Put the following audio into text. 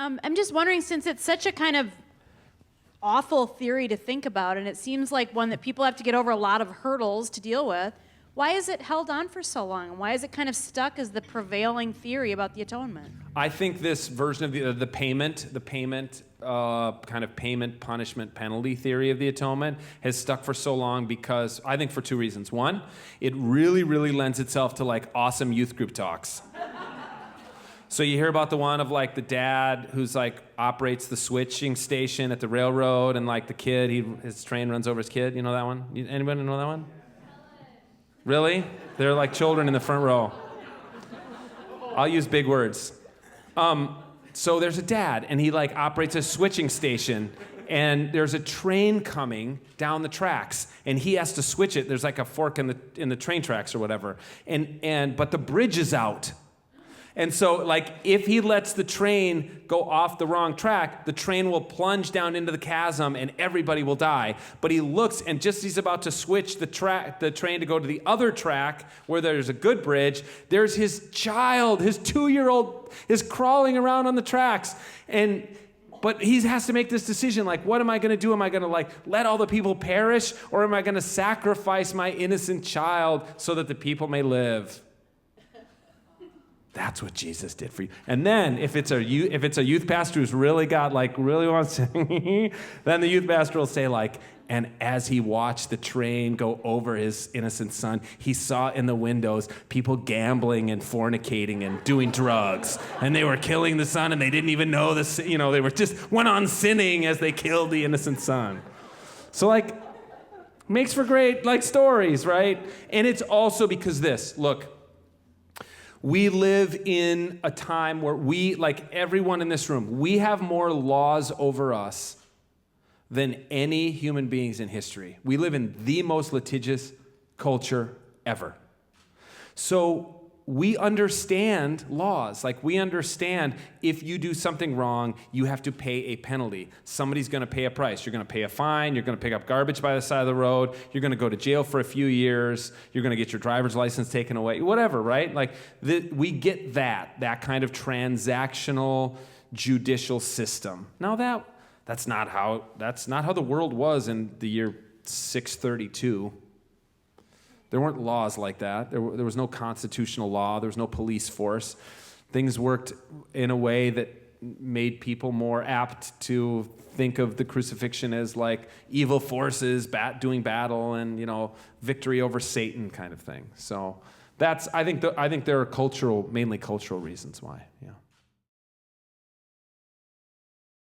I'm just wondering, since it's such a kind of awful theory to think about, and it seems like one that people have to get over a lot of hurdles to deal with, why is it held on for so long? Why is it kind of stuck as the prevailing theory about the atonement? I think this version of the payment kind of payment, punishment, penalty theory of the atonement has stuck for so long because I think for two reasons. One, it really, really lends itself to like awesome youth group talks. So you hear about the one of like the dad who's like operates the switching station at the railroad, and like the kid, his train runs over his kid. You know that one? Anybody know that one? Really? They're like children in the front row. I'll use big words. So there's a dad, and he like operates a switching station, and there's a train coming down the tracks, and he has to switch it. There's like a fork in the train tracks or whatever, but the bridge is out. And so, like, if he lets the train go off the wrong track, the train will plunge down into the chasm and everybody will die. But he looks, and just as he's about to switch the train to go to the other track where there's a good bridge, there's his child, his 2-year-old, is crawling around on the tracks. But he has to make this decision, like, what am I going to do? Am I going to, like, let all the people perish? Or am I going to sacrifice my innocent child so that the people may live? That's what Jesus did for you. And then if it's a youth pastor who's really wants to, then the youth pastor will say like, and as he watched the train go over his innocent son, he saw in the windows people gambling and fornicating and doing drugs. And they were killing the son, and they didn't even know this, they were just went on sinning as they killed the innocent son. So like, makes for great like stories, right? And it's also because look, we live in a time where we, like everyone in this room, we have more laws over us than any human beings in history. We live in the most litigious culture ever. So we understand laws. Like, we understand if you do something wrong, you have to pay a penalty. Somebody's going to pay a price. You're going to pay a fine. You're going to pick up garbage by the side of the road. You're going to go to jail for a few years. You're going to get your driver's license taken away. Whatever, right? Like, we get that kind of transactional judicial system. Now that's not how the world was in the year 632. There weren't laws like that. There was no constitutional law. There was no police force. Things worked in a way that made people more apt to think of the crucifixion as like evil forces doing battle and victory over Satan kind of thing. So I think there are mainly cultural reasons why. Yeah.